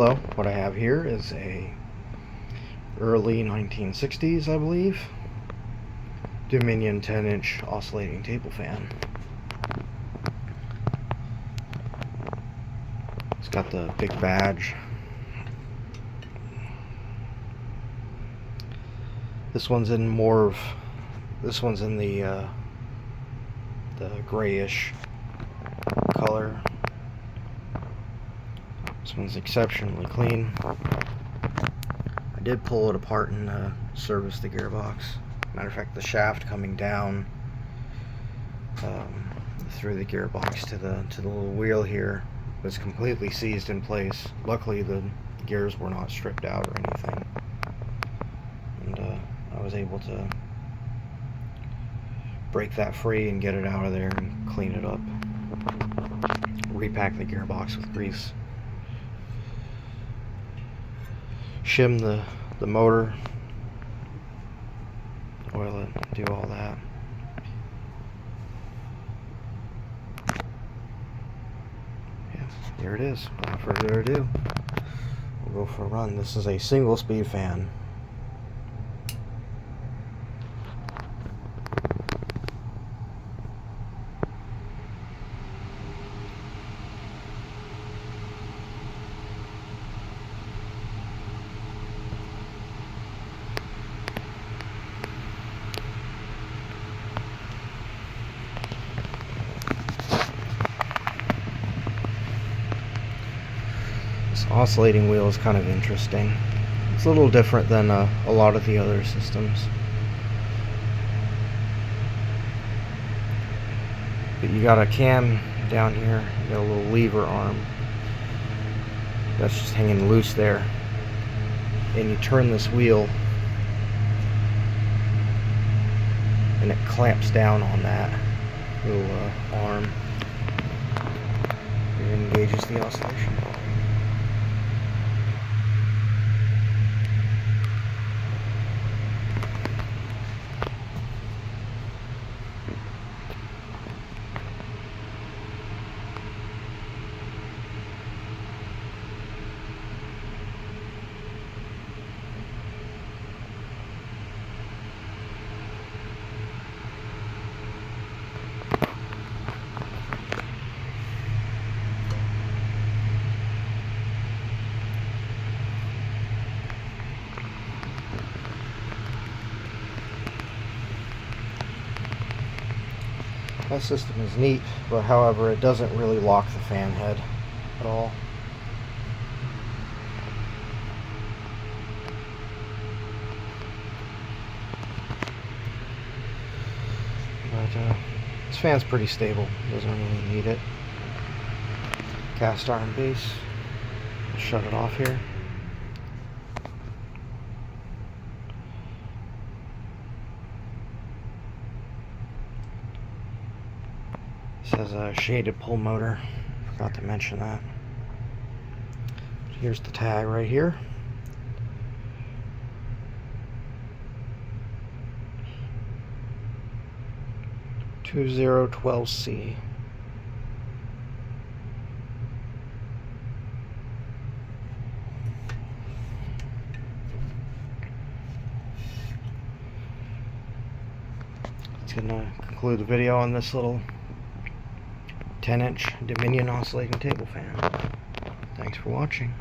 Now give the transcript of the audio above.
Hello, what I have here is a early 1960s, I believe, Dominion 10-inch oscillating table fan. It's got the big badge. This one's in the grayish color. This one's exceptionally clean. I did pull it apart and service the gearbox. Matter of fact, the shaft coming down through the gearbox to the little wheel here was completely seized in place. Luckily, the gears were not stripped out or anything, and I was able to break that free and get it out of there and clean it up. Repack the gearbox with grease. Shim the motor, oil it, do all that. Yeah, here it is. Without further ado, we'll go for a run. This is a single speed fan. This oscillating wheel is kind of interesting. It's a little different than a lot of the other systems. But you got a cam down here, you got a little lever arm that's just hanging loose there. And you turn this wheel and it clamps down on that little arm. It engages the oscillation. That system is neat, but however, it doesn't really lock the fan head at all. But this fan's pretty stable, doesn't really need it. Cast iron base. Shut it off here. This has a shaded pull motor. Forgot to mention that. Here's the tag right here. "2012C". It's gonna conclude the video on this little 10-inch Dominion oscillating table fan. Thanks for watching.